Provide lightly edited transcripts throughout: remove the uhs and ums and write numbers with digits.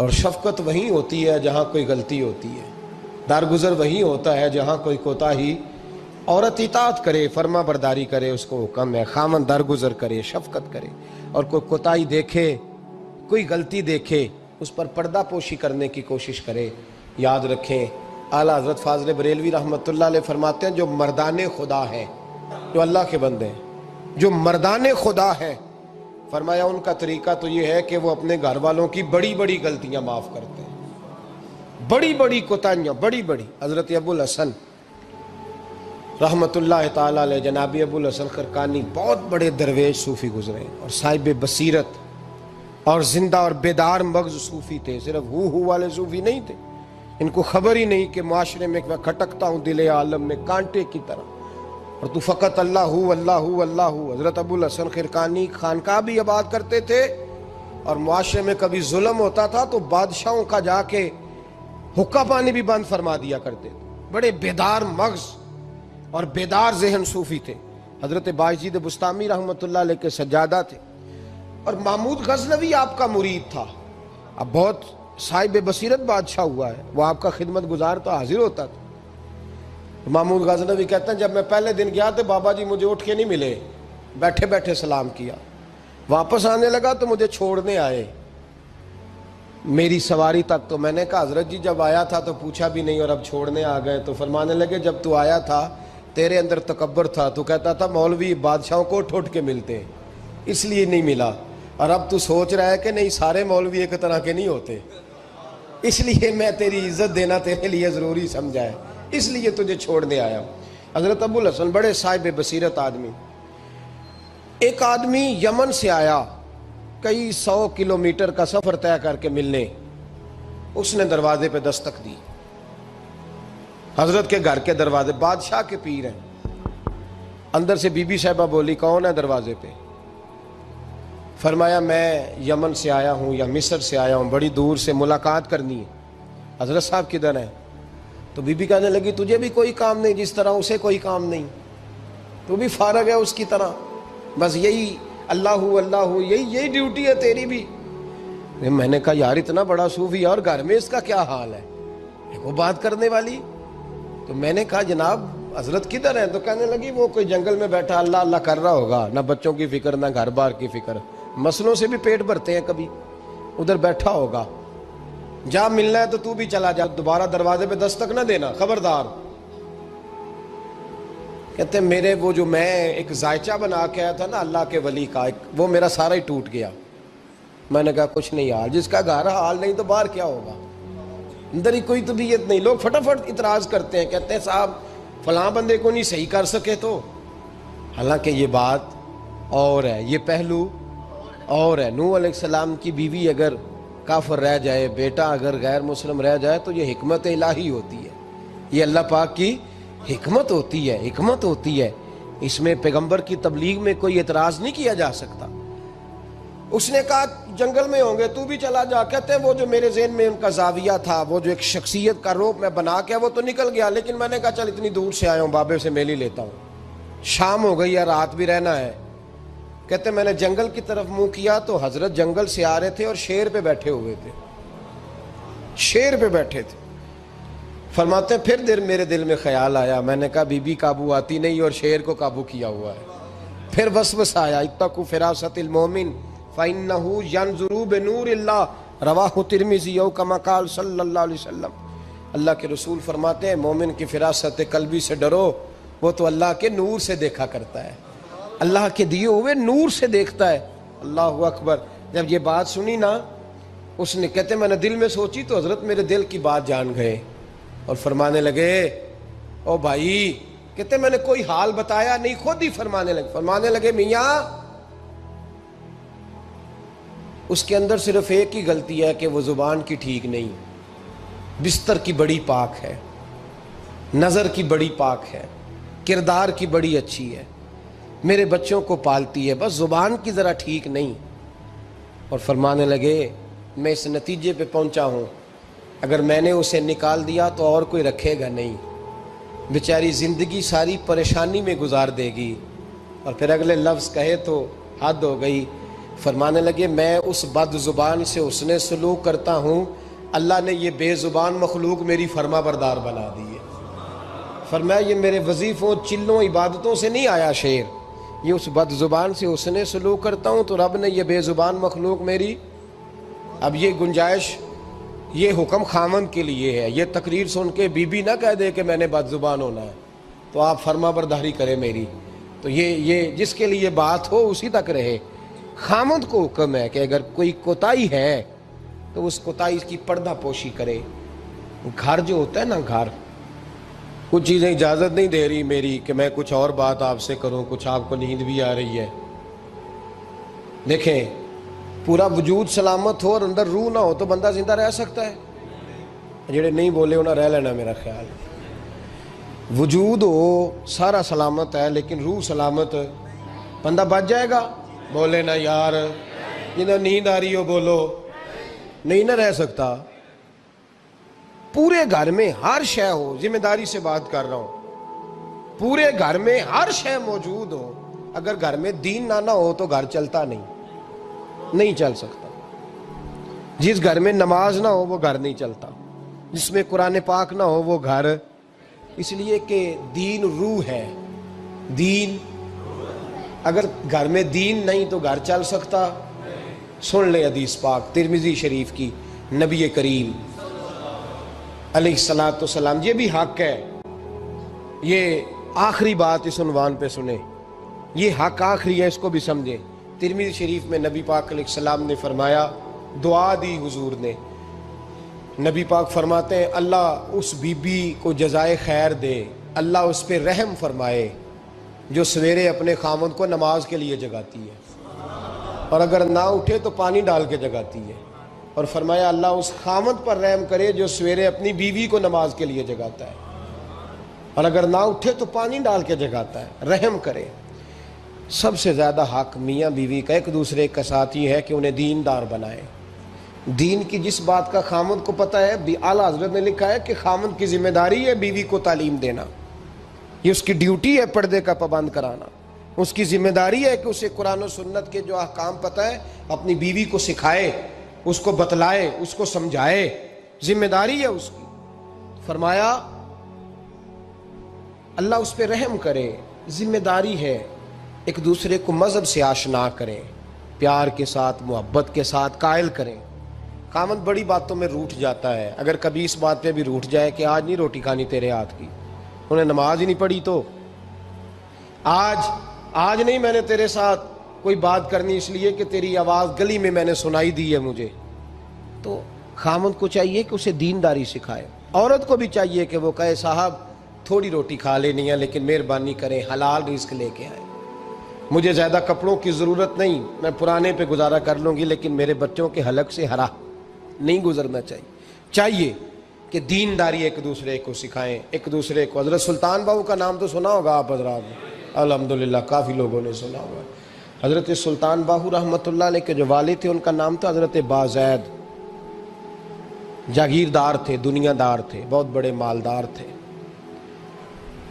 اور شفقت وہیں ہوتی ہے جہاں کوئی غلطی ہوتی ہے، درگزر وہیں ہوتا ہے جہاں کوئی کوتاہی، عورت اطاعت کرے، فرما برداری کرے، اس کو حکم ہے، خامن درگزر کرے، شفقت کرے، اور کوئی کوتاہی دیکھے، کوئی غلطی دیکھے، اس پر پردہ پوشی کرنے کی کوشش کرے۔ یاد رکھیں اعلیٰ حضرت فاضل بریلوی رحمۃ اللہ علیہ فرماتے ہیں جو مردان خدا ہیں، جو اللہ کے بندے ہیں، جو مردان خدا ہیں، فرمایا ان کا طریقہ تو یہ ہے کہ وہ اپنے گھر والوں کی بڑی بڑی غلطیاں معاف کرتے ہیں، بڑی بڑی کوتاہیاں، بڑی بڑی۔ حضرت ابو الحسن رحمۃ اللہ تعالیٰ علیہ، جناب ابو الحسن خرقانی بہت بڑے درویش صوفی گزرے اور صاحب بصیرت اور زندہ اور بیدار مغز صوفی تھے، صرف ہو والے صوفی نہیں تھے۔ ان کو خبر ہی نہیں کہ معاشرے میں میں کھٹکتا ہوں دل عالم میں کانٹے کی طرح، اور تو فقط اللہ ہو اللہ ہو اللہ ہو۔ حضرت ابو الحسن خرقانی خانقاہ بھی آباد کرتے تھے، اور معاشرے میں کبھی ظلم ہوتا تھا تو بادشاہوں کا جا کے حقہ پانی بھی بند فرما دیا کرتے تھے۔ بڑے بیدار مغز اور بیدار ذہن صوفی تھے۔ حضرت باجید بستامی رحمۃ اللہ علیہ کے سجادہ تھے، اور محمود غزنوی آپ کا مرید تھا، اب بہت صاحب بصیرت بادشاہ ہوا ہے، وہ آپ کا خدمت گزار تو حاضر ہوتا تھا۔ محمود غزنوی کہتے ہیں جب میں پہلے دن گیا تو بابا جی مجھے اٹھ کے نہیں ملے، بیٹھے بیٹھے سلام کیا، واپس آنے لگا تو مجھے چھوڑنے آئے میری سواری تک، تو میں نے کہا حضرت جی جب آیا تھا تو پوچھا بھی نہیں اور اب چھوڑنے آ گئے، تو فرمانے لگے جب تو آیا تھا تیرے اندر تکبر تھا، تو کہتا تھا مولوی بادشاہوں کو اٹھ کے ملتے ہیں اس لیے نہیں ملا، اور اب تو سوچ رہا ہے کہ نہیں سارے مولوی ایک طرح کے نہیں ہوتے، اس لیے میں تیری عزت دینا تیرے لیے ضروری سمجھا ہے، اس لیے تجھے چھوڑنے آیا ہوں۔ حضرت ابو الحسن بڑے صاحب بصیرت آدمی۔ ایک آدمی یمن سے آیا کئی 100 کلومیٹر کا سفر طے کر کے ملنے، اس نے دروازے پہ دستک دی، حضرت کے گھر کے دروازے، بادشاہ کے پیر ہیں، اندر سے بی بی صاحبہ بولی کون ہے دروازے پہ؟ فرمایا میں یمن سے آیا ہوں یا مصر سے آیا ہوں، بڑی دور سے ملاقات کرنی ہے۔ حضرت صاحب کدھر ہیں؟ تو بی بی کہنے لگی تجھے بھی کوئی کام نہیں جس طرح اسے کوئی کام نہیں، تو بھی فارغ ہے اس کی طرح، بس یہی اللہ اللہ یہی ڈیوٹی ہے تیری بھی۔ میں نے کہا یار اتنا بڑا صوفی اور گھر میں اس کا کیا حال ہے، وہ بات کرنے والی؟ تو میں نے کہا جناب حضرت کدھر ہیں؟ تو کہنے لگی وہ کوئی جنگل میں بیٹھا اللہ اللہ کر رہا ہوگا، نہ بچوں کی فکر نہ گھر بار کی فکر، مسئلوں سے بھی پیٹ بھرتے ہیں کبھی، ادھر بیٹھا ہوگا، جا ملنا ہے تو تو بھی چلا جا، دوبارہ دروازے پہ دستک نہ دینا خبردار۔ کہتے ہیں میرے وہ جو میں ایک ذائچہ بنا کے آیا تھا نا اللہ کے ولی کا، وہ میرا سارا ہی ٹوٹ گیا۔ میں نے کہا کچھ نہیں حال، جس کا گھر حال نہیں تو باہر کیا ہوگا، اندر ہی کوئی طبیعت نہیں۔ لوگ فٹافٹ اعتراض کرتے ہیں، کہتے ہیں صاحب فلاں بندے کو نہیں صحیح کر سکے تو، حالانکہ یہ بات اور ہے، یہ پہلو اور ہے۔ نوح علیہ السلام کی بیوی اگر کافر رہ جائے، بیٹا اگر غیر مسلم رہ جائے تو یہ حکمت الہی ہوتی ہے، یہ اللہ پاک کی حکمت ہوتی ہے، حکمت ہوتی ہے، اس میں پیغمبر کی تبلیغ میں کوئی اعتراض نہیں کیا جا سکتا۔ اس نے کہا جنگل میں ہوں گے تو بھی چلا جا۔ کہتے ہیں وہ جو میرے ذہن میں ان کا زاویہ تھا، وہ جو ایک شخصیت کا روپ میں بنا کے وہ تو نکل گیا، لیکن میں نے کہا چل اتنی دور سے آیا ہوں بابے سے میل ہی لیتا ہوں، شام ہو گئی ہے رات بھی رہنا ہے۔ کہتے میں نے جنگل کی طرف منہ کیا تو حضرت جنگل سے آ رہے تھے اور شیر پہ بیٹھے ہوئے تھے، شیر پہ بیٹھے تھے۔ فرماتے ہیں پھر میرے دل میں خیال آیا، میں نے کہا بی بی قابو آتی نہیں اور شیر کو قابو کیا ہوا ہے۔ پھر وسوسہ آیا اتقوا فراست المومن فإنہ ینظر بنور اللہ، رواہ ترمذی او کما قال صلی اللہ علیہ وسلم۔ اللہ کے رسول فرماتے ہیں مومن کی فراست قلبی سے ڈرو، وہ تو اللہ کے نور سے دیکھا کرتا ہے، اللہ کے دیے ہوئے نور سے دیکھتا ہے۔ اللہ اکبر۔ جب یہ بات سنی نا، اس نے کہتے میں نے دل میں سوچی تو حضرت میرے دل کی بات جان گئے اور فرمانے لگے او بھائی، کہتے میں نے کوئی حال بتایا نہیں، خود ہی فرمانے لگے میاں اس کے اندر صرف ایک ہی غلطی ہے کہ وہ زبان کی ٹھیک نہیں، بستر کی بڑی پاک ہے، نظر کی بڑی پاک ہے، کردار کی بڑی اچھی ہے، میرے بچوں کو پالتی ہے، بس زبان کی ذرا ٹھیک نہیں۔ اور فرمانے لگے میں اس نتیجے پہ پہنچا ہوں اگر میں نے اسے نکال دیا تو اور کوئی رکھے گا نہیں، بیچاری زندگی ساری پریشانی میں گزار دے گی، اور پھر اگلے لفظ کہے تو حد ہو گئی۔ فرمانے لگے میں اس بد زبان سے حسن سلوک کرتا ہوں، اللہ نے یہ بے زبان مخلوق میری فرما بردار بنا دی ہے۔ فرمایا یہ میرے وظیفوں چلوں عبادتوں سے نہیں آیا شعر، یہ اس بد زبان سے حسن سلوک کرتا ہوں تو رب نے یہ بے زبان مخلوق میری، اب یہ گنجائش، یہ حکم خامن کے لیے ہے، یہ تقریر سن کے بی بی نہ کہہ دے کہ میں نے بد زبان ہونا ہے، تو آپ فرما برداری کریں میری، تو یہ جس کے لیے بات ہو اسی تک رہے۔ خامد کو حکم ہے کہ اگر کوئی کوتاہی ہے تو اس کوتاہی کی پردہ پوشی کرے۔ گھر جو ہوتا ہے نا، گھر کچھ چیزیں اجازت نہیں دے رہی میری کہ میں کچھ اور بات آپ سے کروں، کچھ آپ کو نیند بھی آ رہی ہے۔ دیکھیں پورا وجود سلامت ہو اور اندر روح نہ ہو تو بندہ زندہ رہ سکتا ہے؟ جڑے نہیں بولے انہیں رہ لینا میرا خیال۔ وجود ہو سارا سلامت ہے لیکن روح سلامت، بندہ بچ جائے گا؟ بولے نا یار، جنہیں نیند آ رہی ہو بولو، نہیں نہ رہ سکتا۔ پورے گھر میں ہر شے ہو، ذمہ داری سے بات کر رہا ہوں، پورے گھر میں ہر شے موجود ہو، اگر گھر میں دین نہ ہو تو گھر چلتا نہیں چل سکتا۔ جس گھر میں نماز نہ ہو وہ گھر نہیں چلتا، جس میں قرآن پاک نہ ہو وہ گھر، اس لیے کہ دین روح ہے۔ دین اگر گھر میں دین نہیں تو گھر چل سکتا؟ سن لے حدیث پاک ترمذی شریف کی، نبی کریم علیہ الصلاۃ والسلام، یہ بھی حق ہے، یہ آخری بات اس عنوان پہ سنیں، یہ حق آخری ہے، اس کو بھی سمجھیں۔ ترمذی شریف میں نبی پاک علیہ السلام نے فرمایا، دعا دی حضور نے، نبی پاک فرماتے ہیں اللہ اس بی بی کو جزائے خیر دے، اللہ اس پہ رحم فرمائے جو سویرے اپنے خامد کو نماز کے لیے جگاتی ہے، اور اگر نہ اٹھے تو پانی ڈال کے جگاتی ہے، اور فرمایا اللہ اس خامد پر رحم کرے جو سویرے اپنی بیوی کو نماز کے لیے جگاتا ہے، اور اگر نہ اٹھے تو پانی ڈال کے جگاتا ہے، رحم کرے۔ سب سے زیادہ حق میاں بیوی کا ایک دوسرے کا ساتھی ہے کہ انہیں دیندار بنائے۔ دین کی جس بات کا خامد کو پتہ ہے، اعلیٰ حضرت نے لکھا ہے کہ خامد کی ذمہ داری ہے بیوی کو تعلیم دینا، یہ اس کی ڈیوٹی ہے پردے کا پابند کرانا، اس کی ذمہ داری ہے کہ اسے قرآن و سنت کے جو احکام پتہ ہے اپنی بیوی کو سکھائے، اس کو بتلائے، اس کو سمجھائے، ذمہ داری ہے اس کی۔ فرمایا اللہ اس پہ رحم کرے، ذمہ داری ہے، ایک دوسرے کو مذہب سے آشنا کریں، پیار کے ساتھ محبت کے ساتھ قائل کریں۔ خامد بڑی باتوں میں روٹھ جاتا ہے، اگر کبھی اس بات پہ بھی روٹھ جائے کہ آج نہیں روٹی کھانی تیرے ہاتھ کی، انہیں نماز ہی نہیں پڑھی، تو آج نہیں میں نے تیرے ساتھ کوئی بات کرنی اس لیے کہ تیری آواز گلی میں نے سنائی دی ہے مجھے، تو خامد کو چاہیے کہ اسے دینداری سکھائے۔ عورت کو بھی چاہیے کہ وہ کہے صاحب تھوڑی روٹی کھا لینی ہے لیکن مہربانی کریں حلال رزق لے کے آئیں، مجھے زیادہ کپڑوں کی ضرورت نہیں، میں پرانے پہ گزارا کر لوں گی لیکن میرے بچوں کے حلق سے ہرا نہیں گزرنا چاہیے کہ دینداری ایک دوسرے کو سکھائیں، ایک دوسرے کو۔ حضرت سلطان باہو کا نام تو سنا ہوگا آپ حضرات نے، الحمدللہ کافی لوگوں نے سنا ہوگا۔ حضرت سلطان باہو رحمۃ اللہ علیہ کے جو والد تھے ان کا نام تھا حضرت بازید، جاگیردار تھے، دنیا دار تھے، بہت بڑے مالدار تھے۔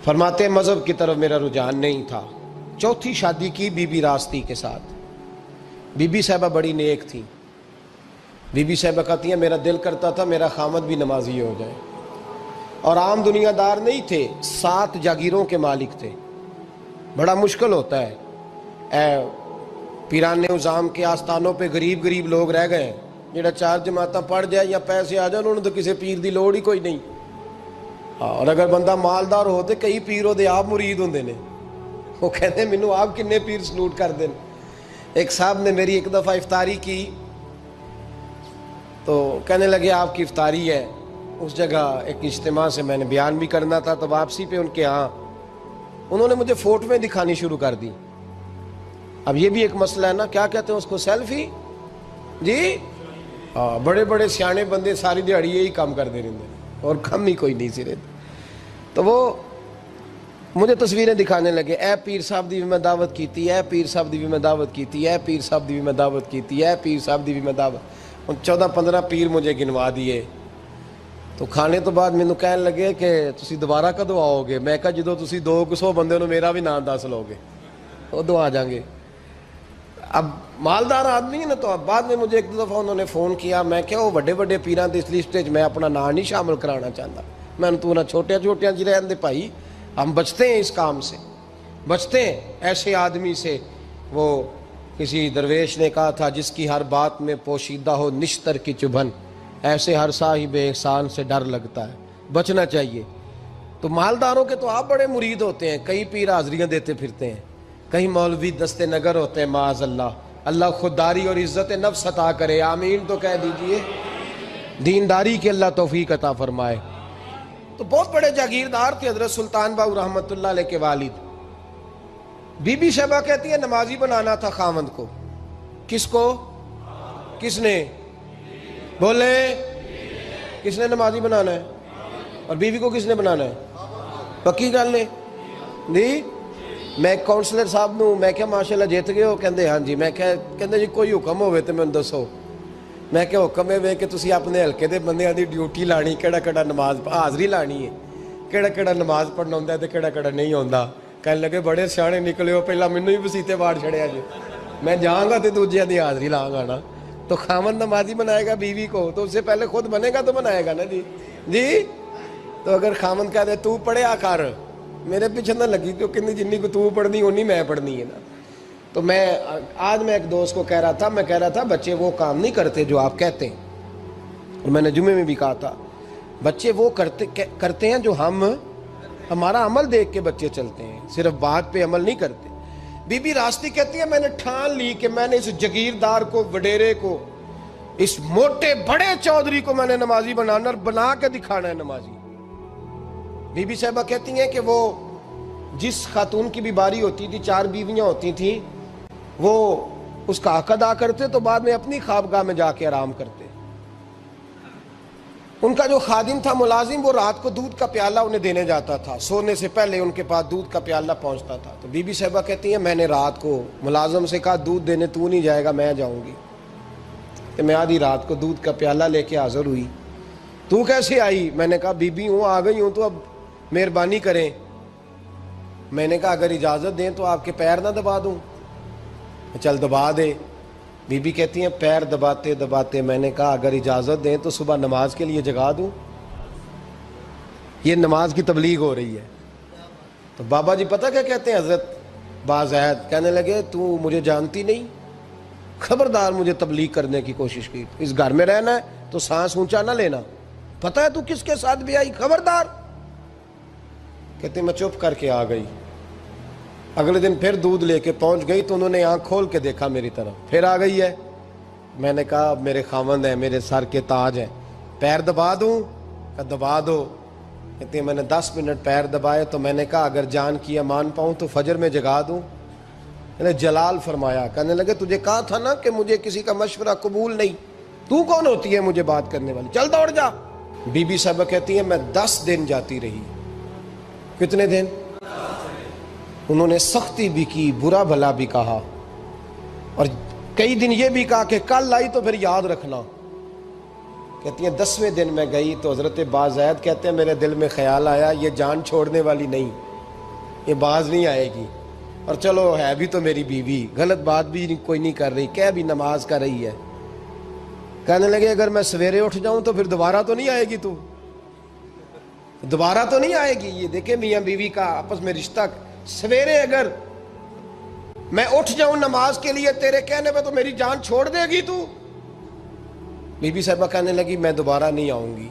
فرماتے مذہب کی طرف میرا رجحان نہیں تھا، چوتھی شادی کی بی بی راستی کے ساتھ۔ بی بی صاحبہ بڑی نیک تھی، بی بی صاحبہ کہتی ہیں میرا دل کرتا تھا میرا خامد بھی نمازی ہو جائے، اور عام دنیا دار نہیں تھے، 7 جاگیروں کے مالک تھے۔ بڑا مشکل ہوتا ہے، پیران نظام کے آستانوں پہ غریب لوگ رہ گئے، جڑا 4 جماعتاں پڑھ جائے یا پیسے آ جائے انہوں نے تو کسی پیر دی لوڑ ہی کوئی نہیں، اور اگر بندہ مالدار ہو تو کئی پیروں دے آپ مرید ہوندے نے، وہ کہتے ہیں مینوں آپ کنے پیر سلوٹ کر دیں۔ ایک صاحب نے میری ایک دفعہ افطاری کی تو کہنے لگے آپ کی افطاری ہے، اس جگہ ایک اجتماع سے میں نے بیان بھی کرنا تھا، تو واپسی پہ ان کے ہاں انہوں نے مجھے فوٹویں دکھانی شروع کر دی۔ اب یہ بھی ایک مسئلہ ہے نا، کیا کہتے ہیں اس کو، سیلفی، جی بڑے بڑے سیانے بندے ساری دیہڑی یہی کام کر دے رہے اور کم ہی کوئی نہیں سرے، تو وہ مجھے تصویریں دکھانے لگے، اے پیر صاحب دی بھی میں دعوت کیتی، اے پیر صاحب دی بھی میں دعوت کیتی، اے پیر صاحب دی بھی میں دعوت کیتی، اے پیر صاحب دی بھی میں دعوت، 14-15 پیر مجھے گنوا دیے۔ تو کھانے تو بعد مینوں کہنے لگے کہ تسی دوبارہ کدو آؤ گے؟ میں کہا جدو تسی 200 بندے نو میرا بھی نام دس لو گے ادو آ جاؤں گے۔ اب مالدار آدمی ہے نا، تو اب بعد میں مجھے ایک دو دفعہ انہوں نے فون کیا، میں کیا وہ بڑے بڑے پیران دی اس لسٹ میں اپنا نام نہیں شامل کرانا چاہتا، میں نے تو نہ چھوٹیاں چھوٹیاں جی رہن دے بھائی، ہم بچتے ہیں اس کام سے، بچتے ہیں ایسے آدمی سے۔ وہ کسی درویش نے کہا تھا جس کی ہر بات میں پوشیدہ ہو نشتر کی چبھن، ایسے ہر صاحب احسان سے ڈر لگتا ہے، بچنا چاہیے۔ تو مالداروں کے تو آپ بڑے مرید ہوتے ہیں، کئی پیر حاضریاں دیتے پھرتے ہیں، کئی مولوی دستے نگر ہوتے ہیں، معاذ اللہ، اللہ خودداری اور عزت نفس عطا کرے، آمین تو کہہ دیجئے، دینداری کے اللہ توفیق عطا فرمائے۔ تو بہت بڑے جاگیردار تھے حضرت سلطان باؤ رحمۃ اللہ علیہ کے والد۔ بی بی شیبہ کہتی ہے نمازی بنانا تھا خاوند کو۔ کس کو؟ کس نے؟ بولے، کس نے نمازی بنانا ہے؟ اور بیوی کو کس نے بنانا ہے؟ پکی گل نے جی؟ میں کونسلر صاحب نوں میں کیا ماشاءاللہ جیت گئے ہو؟ کہندے ہاں جی۔ میں کہندے جی کوئی حکم ہوئے تو میں دسو۔ میں کہ حکم ہے کہ تسی اپنے ہلکے دے بندیاں دی ڈیوٹی لانی، کیڑا کیڑا نماز حاضری لانی ہے، کیڑا کیڑا نماز پڑھنا ہوندا ہے تے کیڑا کیڑا نہیں ہوندا۔ کہنے لگے بڑے سیانے نکلے ہو، پہلا مینوں ہی وسیتے واڑ چھڑیا جی، میں جاؤں گا تے دوجیاں دی حاضری لاں گا نا۔ تو خاوند نمازی بنائے گا بیوی کو تو اس سے پہلے خود بنے گا تو بنائے گا نا جی۔ جی تو اگر خاوند کہہ دے تو پڑھیا کر، میرے پیچھے نہ لگی، تو کہنی جنی کو تو پڑھنی اونی میں پڑھنی ہے نا۔ تو میں آج میں ایک دوست کو کہہ رہا تھا، میں کہہ رہا تھا بچے وہ کام نہیں کرتے جو آپ کہتے ہیں، اور میں نے جمعے میں بھی کہا تھا بچے وہ کرتے ہیں جو ہمارا عمل دیکھ کے بچے چلتے ہیں، صرف بات پہ عمل نہیں کرتے۔ بی بی راستی کہتی ہے میں نے ٹھان لی کہ میں نے اس جگیردار کو، وڈیرے کو، اس موٹے بڑے چودھری کو میں نے نمازی بنانا اور بنا کے دکھانا ہے نمازی۔ بی بی صاحبہ کہتی ہیں کہ وہ جس خاتون کی بھی باری ہوتی تھی، 4 بیویاں ہوتی تھیں، وہ اس کا حق ادا کرتے تو بعد میں اپنی خوابگاہ میں جا کے آرام کرتے۔ ان کا جو خادم تھا ملازم، وہ رات کو دودھ کا پیالہ انہیں دینے جاتا تھا، سونے سے پہلے ان کے پاس دودھ کا پیالہ پہنچتا تھا۔ تو بی بی صاحبہ کہتی ہیں میں نے رات کو ملازم سے کہا دودھ دینے تو نہیں جائے گا، میں جاؤں گی۔ تو میں آدھی رات کو دودھ کا پیالہ لے کے حاضر ہوئی۔ تو کیسے آئی؟ میں نے کہا بی بی ہوں، آ گئی ہوں، تو اب مہربانی کریں۔ میں نے کہا اگر اجازت دیں تو آپ کے پیر نہ دبا دوں؟ چل دبا دے۔ بی بی کہتی ہیں پیر دباتے دباتے میں نے کہا اگر اجازت دیں تو صبح نماز کے لیے جگا دوں؟ یہ نماز کی تبلیغ ہو رہی ہے۔ تو بابا جی پتہ کیا کہتے ہیں حضرت بازید؟ کہنے لگے تو مجھے جانتی نہیں، خبردار مجھے تبلیغ کرنے کی کوشش کی، اس گھر میں رہنا ہے تو سانس اونچا نہ لینا، پتہ ہے تو کس کے ساتھ بھی آئی، خبردار۔ کہتے میں چپ کر کے آ گئی۔ اگلے دن پھر دودھ لے کے پہنچ گئی تو انہوں نے آنکھ کھول کے دیکھا میری طرف، پھر آ گئی ہے۔ میں نے کہا میرے خاوند ہیں، میرے سر کے تاج ہیں، پیر دبا دوں؟ کہ دبا دو۔ کہتے ہیں میں نے 10 منٹ پیر دبائے تو میں نے کہا اگر جان کی امان پاؤں تو فجر میں جگا دوں؟ میں نے جلال فرمایا۔ کہنے لگے تجھے کہا تھا نا کہ مجھے کسی کا مشورہ قبول نہیں، تو کون ہوتی ہے مجھے بات کرنے والی، چل دوڑ جا۔ بی بی صاحبہ کہتی ہیں میں 10 دن جاتی رہی۔ کتنے دن؟ انہوں نے سختی بھی کی، برا بھلا بھی کہا، اور کئی دن یہ بھی کہا کہ کل آئی تو پھر یاد رکھنا۔ کہتی ہیں 10ویں دن میں گئی تو حضرت بازید کہتے ہیں میرے دل میں خیال آیا یہ جان چھوڑنے والی نہیں، یہ باز نہیں آئے گی، اور چلو ہے بھی تو میری بیوی، غلط بات بھی کوئی نہیں کر رہی، کہہ بھی نماز کر رہی ہے۔ کہنے لگے اگر میں سویرے اٹھ جاؤں تو پھر دوبارہ تو نہیں آئے گی، تو دوبارہ تو نہیں آئے گی۔ یہ دیکھیں میاں بیوی کا آپس میں رشتہ، سویرے اگر میں اٹھ جاؤں نماز کے لیے تیرے کہنے پہ تو میری جان چھوڑ دے گی تو؟ بی بی صاحبہ کہنے لگی میں دوبارہ نہیں آؤں گی،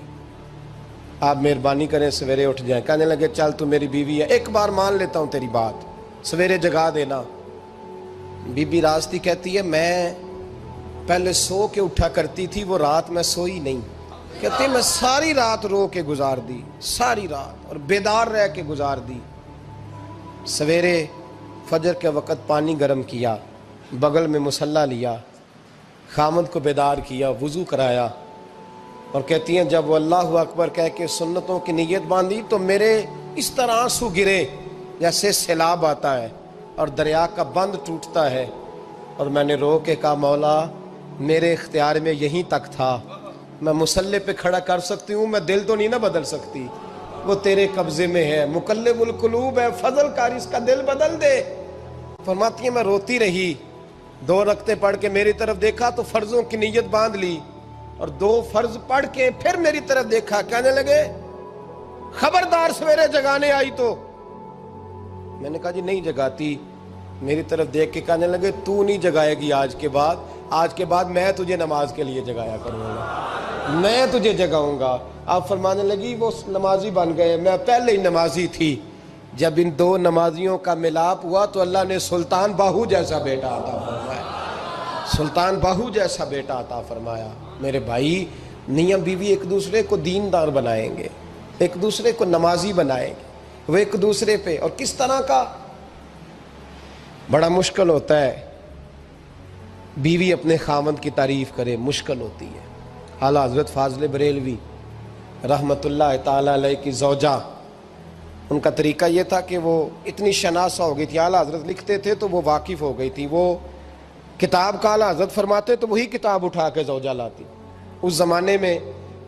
آپ مہربانی کریں سویرے اٹھ جائیں۔ کہنے لگے چل تو میری بیوی ہے، ایک بار مان لیتا ہوں تیری بات، سویرے جگا دینا۔ بی بی راستی کہتی ہے میں پہلے سو کے اٹھا کرتی تھی، وہ رات میں سوئی نہیں، کہتی ہے میں ساری رات رو کے گزار دی، ساری رات، اور بیدار رہ کے گزار دی۔ سویرے فجر کے وقت پانی گرم کیا، بغل میں مصلی لیا، خامد کو بیدار کیا، وضو کرایا، اور کہتی ہیں جب وہ اللہ اکبر کہہ کے سنتوں کی نیت باندھی تو میرے اس طرح آنسو گرے جیسے سیلاب آتا ہے اور دریا کا بند ٹوٹتا ہے، اور میں نے رو کے کہا مولا میرے اختیار میں یہیں تک تھا، میں مصلی پہ کھڑا کر سکتی ہوں، میں دل تو نہیں نہ بدل سکتی، وہ تیرے قبضے میں ہے، مقلب القلوب ہے، فضل کر اس کا دل بدل دے۔ فرماتی ہیں میں روتی رہی، 2 رکعتیں پڑھ کے میری طرف دیکھا تو فرضوں کی نیت باندھ لی، اور 2 فرض پڑھ کے پھر میری طرف دیکھا، کہنے لگے خبردار سویرے جگانے آئی تو۔ میں نے کہا جی نہیں جگاتی۔ میری طرف دیکھ کے کہنے لگے تو نہیں جگائے گی آج کے بعد میں تجھے نماز کے لیے جگایا کروں گا، میں تجھے جگاؤں گا۔ آپ فرمانے لگی وہ نمازی بن گئے، میں پہلے ہی نمازی تھی۔ جب ان 2 نمازیوں کا ملاپ ہوا تو اللہ نے سلطان باہو جیسا بیٹا عطا فرمایا، سلطان باہو جیسا بیٹا عطا فرمایا۔ میرے بھائی، میاں بیوی ایک دوسرے کو دیندار بنائیں گے، ایک دوسرے کو نمازی بنائیں گے، وہ ایک دوسرے پہ، اور کس طرح کا؟ بڑا مشکل ہوتا ہے بیوی اپنے خاوند کی تعریف کرے، مشکل ہوتی ہے۔ اعلیٰ حضرت فاضل بریلوی رحمت اللہ تعالیٰ علیہ کی زوجہ، ان کا طریقہ یہ تھا کہ وہ اتنی شناسہ ہو گئی تھی، اعلیٰ حضرت لکھتے تھے تو وہ واقف ہو گئی تھی، وہ کتاب کا اعلیٰ حضرت فرماتے تو وہی کتاب اٹھا کے زوجہ لاتی۔ اس زمانے میں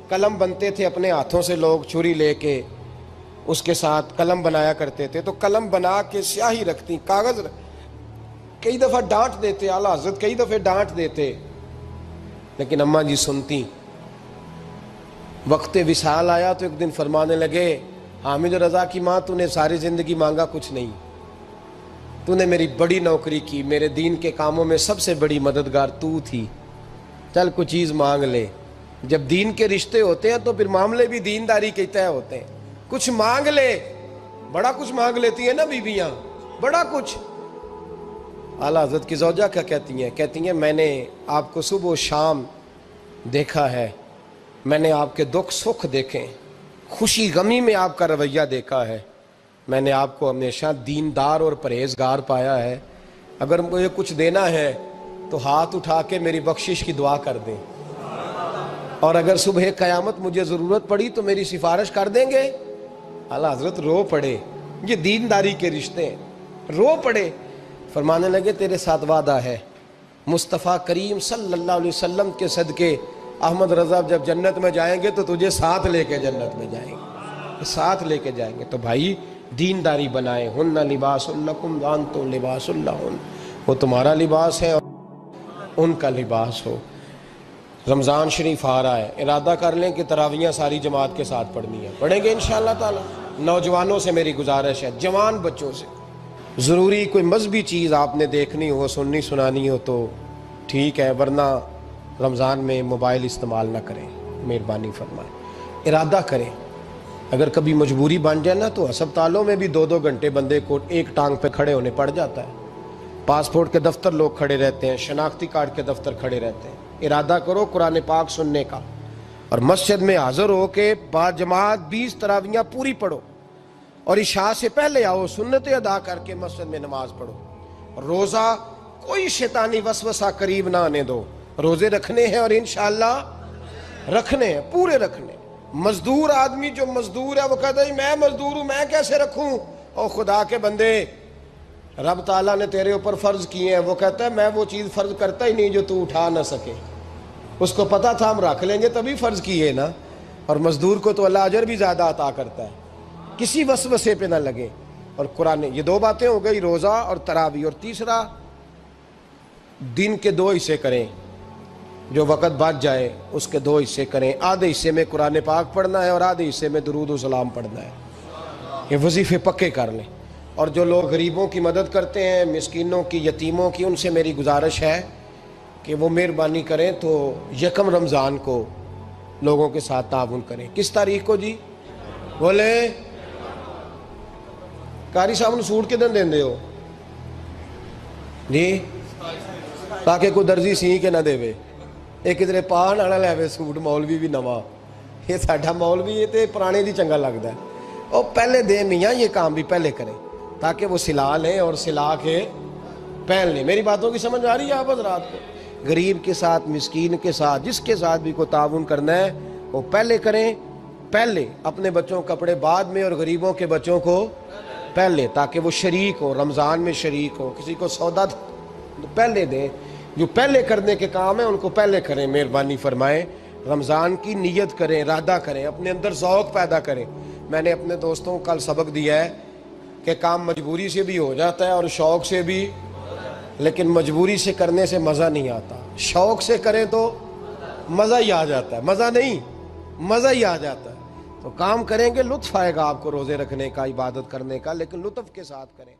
قلم بنتے تھے اپنے ہاتھوں سے، لوگ چھری لے کے اس کے ساتھ قلم بنایا کرتے تھے، تو قلم بنا کے سیاہی رکھتی، کاغذ کئی دفعہ ڈانٹ دیتے، اعلیٰ حضرت کئی دفعہ ڈانٹ دیتے، لیکن اماں جی سنتی۔ وقت وصال آیا تو ایک دن فرمانے لگے حامد رضا کی ماں، تو نے ساری زندگی مانگا کچھ نہیں، تو نے میری بڑی نوکری کی، میرے دین کے کاموں میں سب سے بڑی مددگار تو تھی، چل کچھ چیز مانگ لے۔ جب دین کے رشتے ہوتے ہیں تو پھر معاملے بھی دینداری کے طے ہوتے ہیں، کچھ مانگ لے۔ بڑا کچھ مانگ لیتی ہیں نا بیویاں، بڑا کچھ۔ اعلیٰ حضرت کی زوجہ کیا کہتی ہیں میں نے آپ کو صبح و شام دیکھا ہے، میں نے آپ کے دکھ سکھ دیکھے، خوشی غمی میں آپ کا رویہ دیکھا ہے، میں نے آپ کو ہمیشہ دیندار اور پرہیزگار پایا ہے، اگر مجھے کچھ دینا ہے تو ہاتھ اٹھا کے میری بخشش کی دعا کر دیں، اور اگر صبح قیامت مجھے ضرورت پڑی تو میری سفارش کر دیں گے۔ اعلیٰ حضرت رو پڑے، یہ دینداری کے رشتے ہیں، رو پڑے۔ فرمانے لگے تیرے ساتھ وعدہ ہے، مصطفیٰ کریم صلی اللہ علیہ وسلم کے صدقے احمد رضا جب جنت میں جائیں گے تو تجھے ساتھ لے کے جنت میں جائیں گے، ساتھ لے کے جائیں گے۔ تو بھائی دینداری بنائیں، ہن لباس لکم وانتم لباس لہن، وہ تمہارا لباس ہے اور ان کا لباس ہو۔ رمضان شریف آ رہا ہے، ارادہ کر لیں کہ تراویحیں ساری جماعت کے ساتھ پڑھنی ہے، پڑھیں گے انشاءاللہ تعالی۔ نوجوانوں سے میری گزارش ہے، جوان بچوں سے، ضروری کوئی مذہبی چیز آپ نے دیکھنی ہو، سننی سنانی ہو تو ٹھیک ہے، ورنہ رمضان میں موبائل استعمال نہ کریں، مہربانی فرمائیں، ارادہ کریں۔ اگر کبھی مجبوری بن جائے نا تو ہسپتالوں میں بھی 2-2 گھنٹے بندے کو ایک ٹانگ پہ کھڑے ہونے پڑ جاتا ہے، پاسپورٹ کے دفتر لوگ کھڑے رہتے ہیں، شناختی کارڈ کے دفتر کھڑے رہتے ہیں۔ ارادہ کرو قرآن پاک سننے کا، اور مسجد میں حاضر ہو کے با جماعت 20 تراویحیں پوری پڑھو، اور عشاء سے پہلے آؤ، سنتیں ادا کر کے مسجد میں نماز پڑھو۔ روزہ کوئی شیطانی وسوسہ قریب نہ آنے دو، روزے رکھنے ہیں اور انشاءاللہ رکھنے ہیں، پورے رکھنے۔ مزدور آدمی جو مزدور ہے وہ کہتا ہے میں مزدور ہوں، میں کیسے رکھوں؟ او خدا کے بندے، رب تعالیٰ نے تیرے اوپر فرض کیے ہیں، وہ کہتا ہے میں وہ چیز فرض کرتا ہی نہیں جو تو اٹھا نہ سکے، اس کو پتا تھا ہم رکھ لیں گے تبھی فرض کیے نا۔ اور مزدور کو تو اللہ اجر بھی زیادہ عطا کرتا ہے، کسی وسوسے پہ نہ لگے۔ اور قرآن، یہ 2 باتیں ہو گئی، روزہ اور تراویح۔ اور تیسرا، دن کے 2 حصے کریں، جو وقت بچ جائے اس کے 2 حصے کریں، آدھے حصے میں قرآن پاک پڑھنا ہے اور آدھے حصے میں درود و سلام پڑھنا ہے، یہ وظیفے پکے کر لیں۔ اور جو لوگ غریبوں کی مدد کرتے ہیں، مسکینوں کی، یتیموں کی، ان سے میری گزارش ہے کہ وہ مہربانی کریں تو 1 رمضان کو لوگوں کے ساتھ تعاون کریں۔ کس تاریخ کو جی؟ بولے قاری صاحب نے سوٹ کدن دیں ہو جی، تاکہ کوئی درزی سی کے نہ دے وے، ایک کدھر پا نہ لے وے سوٹ، مولوی بھی نواں، یہ ساڈا مولوی یہ تے پرانے دی چنگا لگتا ہے، اور پہلے دے میاں یہ کام بھی پہلے کریں تاکہ وہ سلا لیں اور سلا کے پہن لیں۔ میری باتوں کی سمجھ آ رہی ہے آپ حضرات کو؟ غریب کے ساتھ، مسکین کے ساتھ، جس کے ساتھ بھی کو تعاون کرنا ہے وہ پہلے کریں، پہلے اپنے بچوں کے کپڑے بعد میں اور غریبوں کے بچوں کو پہلے، تاکہ وہ شریک ہو، رمضان میں شریک ہو، کسی کو سودا پہلے دیں، جو پہلے کرنے کے کام ہیں ان کو پہلے کریں، مہربانی فرمائیں۔ رمضان کی نیت کریں، ارادہ کریں، اپنے اندر ذوق پیدا کریں۔ میں نے اپنے دوستوں کو کل سبق دیا ہے کہ کام مجبوری سے بھی ہو جاتا ہے اور شوق سے بھی لیکن مجبوری سے کرنے سے مزہ نہیں آتا. شوق سے کریں تو مزہ ہی آ جاتا ہے. مزہ نہیں، مزہ ہی آ جاتا ہے. تو کام کریں گے، لطف آئے گا آپ کو روزے رکھنے کا، عبادت کرنے کا، لیکن لطف کے ساتھ کریں.